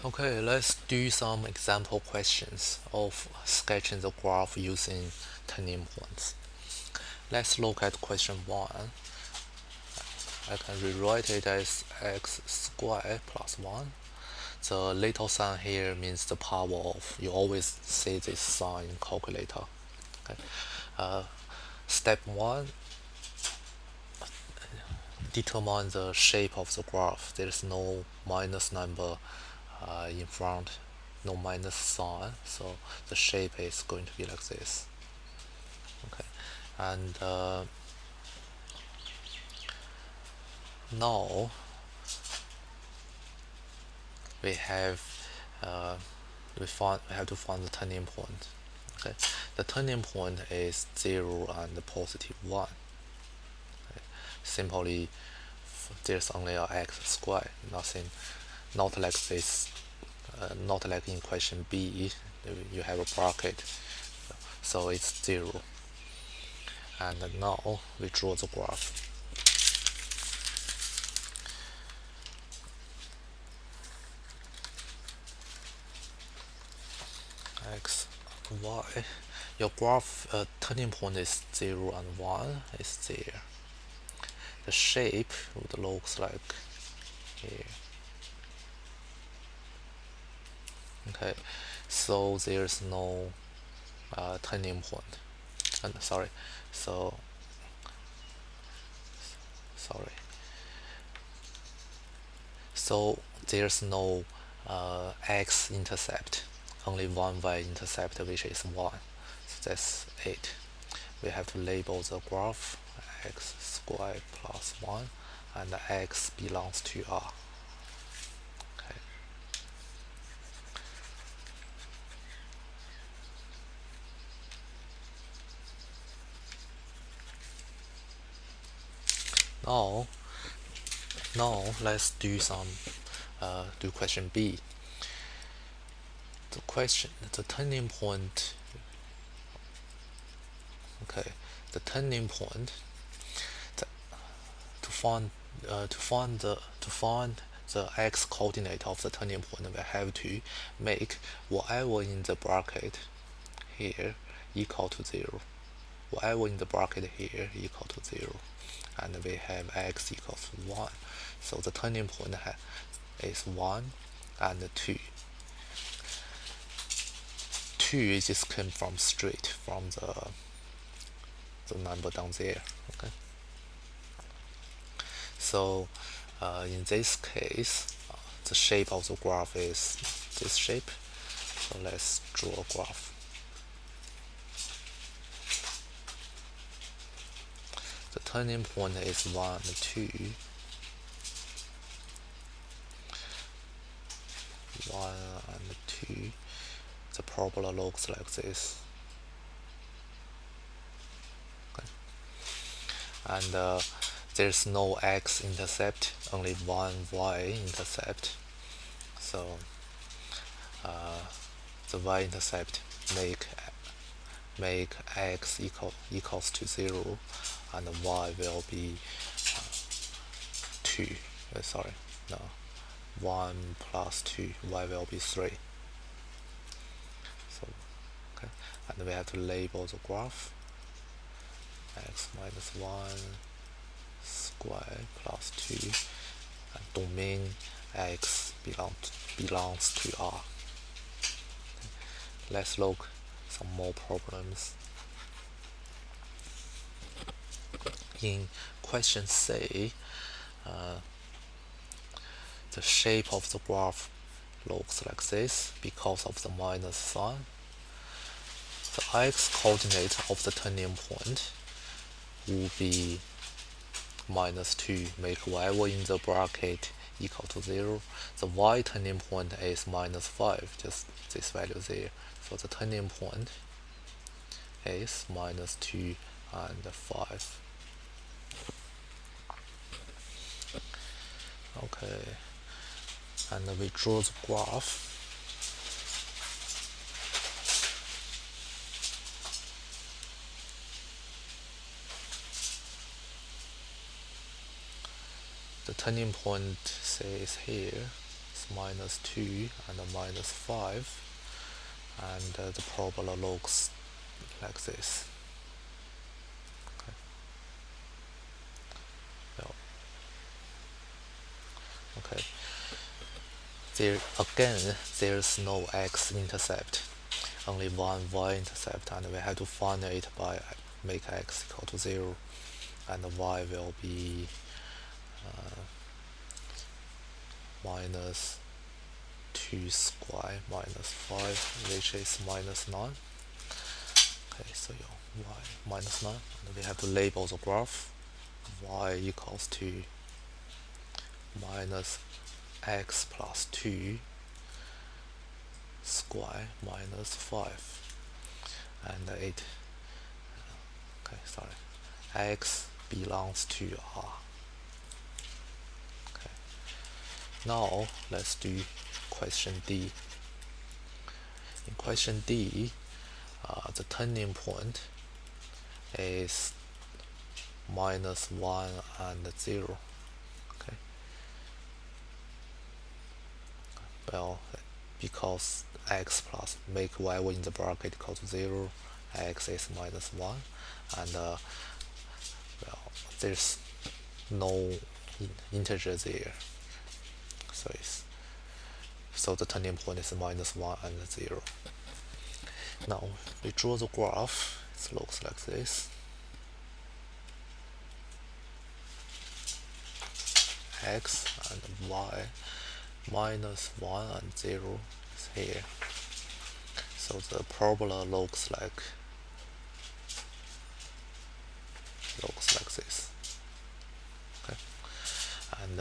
Okay, let's do some example questions of sketching the graph using turning points. Let's look at question 1. I can rewrite it as x squared plus 1. The little sign here means the power of. You always see this sign in calculator. Okay. Step 1, determine the shape of the graph. There's no minus number in front, no minus sign, so the shape is going to be like this. Okay, and now we have uh, we have to find the turning point. Okay, the turning point is 0 and positive 1. Okay. Simply, there's only a x squared, nothing, not like this, not like in question B, you have a bracket, so it's 0. And now we draw the graph. X, Y. Your graph turning point is 0 and 1 is there. The shape would look like here. Okay, so there's no turning point. And sorry, so sorry. So there's no x-intercept, only one y-intercept, which is 1. So that's it. We have to label the graph x squared plus 1, and x belongs to R. Okay. Now, let's do do question B. The turning point. Okay, the turning point. The, to find the x coordinate of the turning point, we have to make whatever in the bracket here equal to 0. Whatever in the bracket here equal to 0, and we have x equals 1. So the turning point is 1 and 2. 2 just came from straight from the number down there. Okay. So in this case, the shape of the graph is this shape. So let's draw a graph. The turning point is 1 and 2. 1 and 2. The parabola looks like this. Okay. And there's no x-intercept, only one y-intercept. So the y-intercept make x equals to 0, and y will be 2. Sorry, no, 1 plus 2, y will be 3. So okay, and we have to label the graph x minus 1 squared plus 2, and domain x belongs to R. Let's look some more problems. In question C, the shape of the graph looks like this because of the minus sign. The x coordinate of the turning point will be minus 2, make whatever in the bracket equal to 0. The y turning point is minus 5, just this value there. So the turning point is minus 2 and 5. Okay, and we draw the graph. The turning point says here, minus 2 and minus 5, and the parabola looks like this. Okay. Well, okay. There again, there's no x-intercept, only one y-intercept, and we have to find it by make x equal to 0, and y will be minus 2 square minus 5, which is minus 9. Okay, so y minus 9, and we have to label the graph. Y equals to minus x plus 2 square minus 5, and it, okay, sorry, x belongs to R. Okay. Now let's do question D. In question D, the turning point is minus 1 and 0. Okay. Well, because x plus make y in the bracket equal to 0, x is minus 1, and well, there's no integer there, so the turning point is minus 1 and 0. Now we draw the graph. It looks like this. X and y, minus 1 and 0 is here. So the parabola looks like this. Okay. And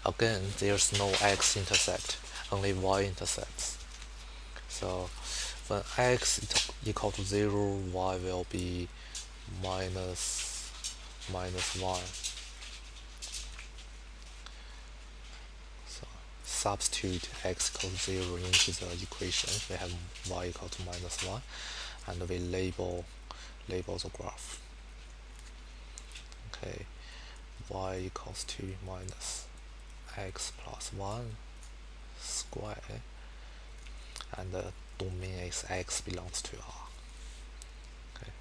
again, there's no x-intercept, only y-intercepts. So when x equal to 0, y will be minus 1. So substitute x equals 0 into the equation. We have y equal to minus 1, and we label the graph. Okay, y equals to minus x plus 1 square, and the domain is x belongs to R. Okay.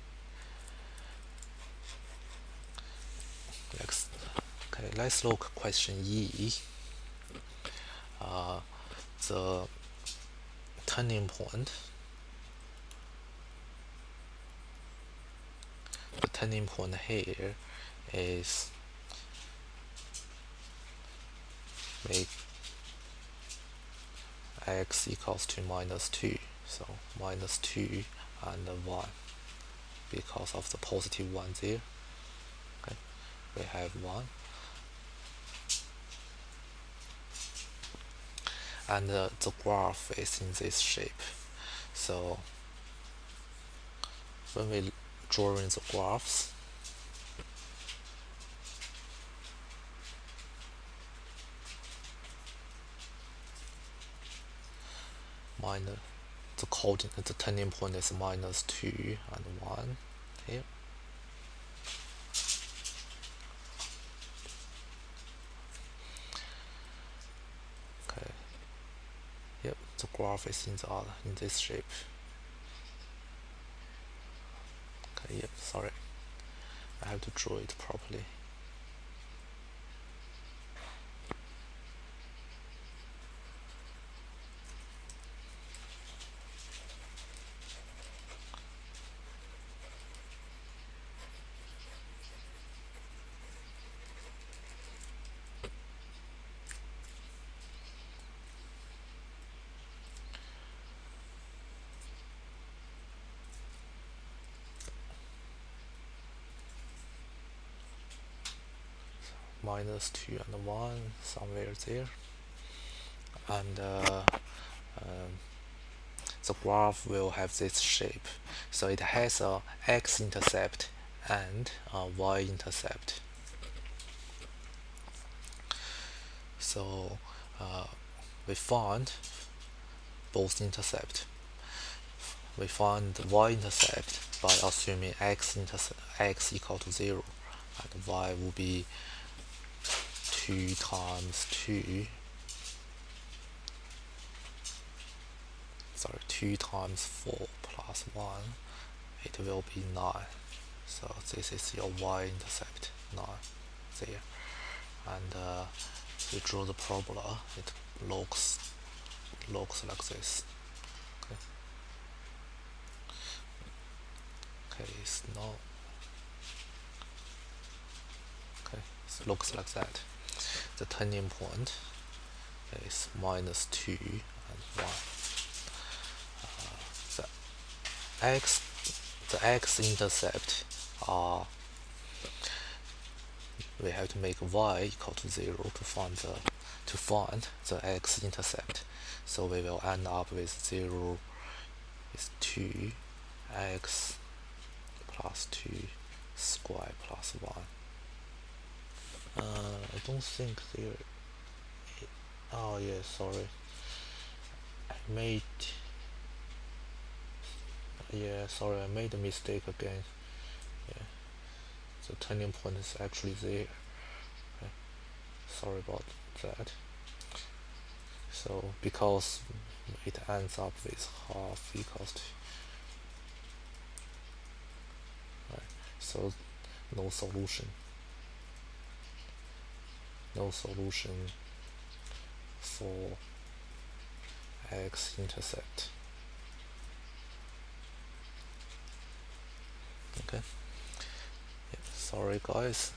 Let's look at question E. The turning point. The turning point here is make x equals to minus 2, so minus 2 and 1, because of the positive 1 there. Okay, we have 1, and the graph is in this shape. So when we drawing the graphs, the turning point is minus 2 and 1 here. Okay. Yep, the graph is in this shape. Okay, yep, sorry, I have to draw it properly. Minus 2 and 1 somewhere there, and the graph will have this shape. So it has a x-intercept and a y-intercept. So we find both intercept. We find the y-intercept by assuming x equal to 0, and y will be 2 times 2 2 times 4 plus 1, it will be 9. So this is your y-intercept, 9 there. And you draw the parabola, it looks like this. Okay, it's not. Okay, so it looks like that. The turning point is -2 and 1. The x-intercept are, we have to make y equal to 0 to find the x-intercept. So we will end up with 0 is 2 x plus 2 square plus 1. I don't think there. Oh yeah, sorry. I made a mistake again. Yeah, the turning point is actually there. Okay. Sorry about that. So because it ends up with half equals to, right, so no solution for x-intercept. Okay, yeah, sorry guys.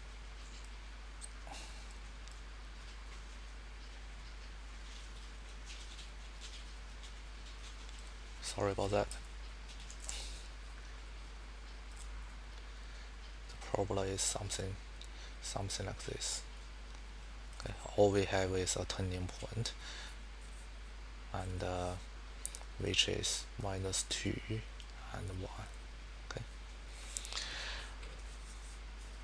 Sorry about that. The problem is something like this. Okay, all we have is a turning point, and which is -2 and 1. Okay.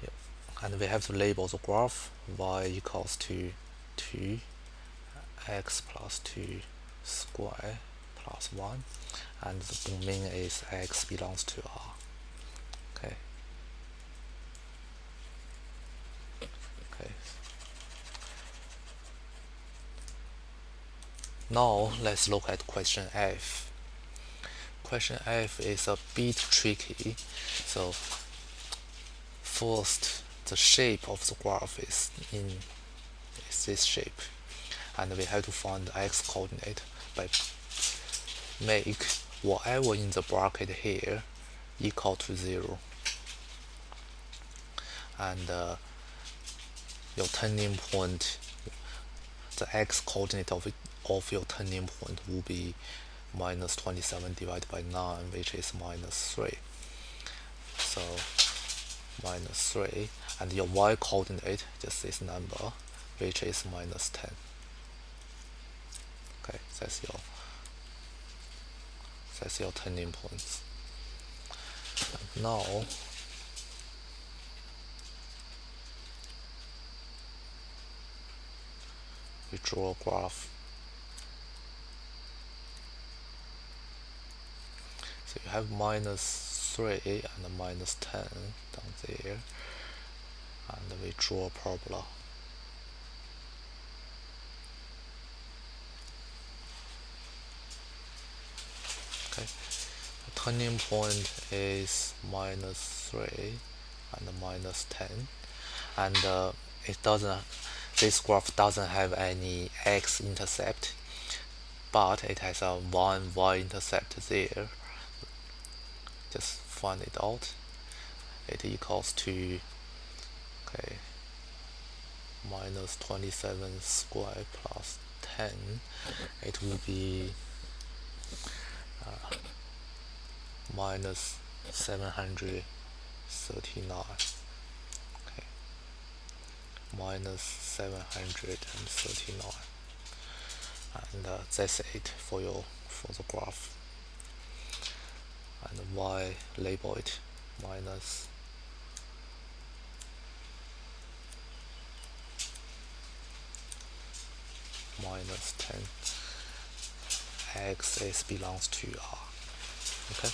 Yep. And we have to label the graph y equals to 2 x plus 2 square plus 1, and the domain is x belongs to R. Okay. Okay. Now let's look at question F. Question F is a bit tricky. So first, the shape of the graph is this shape, and we have to find the x coordinate by make whatever in the bracket here equal to 0, and your turning point, the x coordinate of your turning point will be -27 divided by 9, which is -3. So -3, and your y coordinate, just this number, which is -10. Okay, that's your turning points. And now we draw a graph. So you have -3 and -10 down there, and we draw a parabola. Okay, the turning point is -3 and -10, and this graph doesn't have any x-intercept, but it has a 1 y-intercept there. Just find it out. It equals to, okay, -27 square plus 10. It will be -739. Okay, -739, and that's it for the graph. And y, label it -10, x is belongs to R. Okay.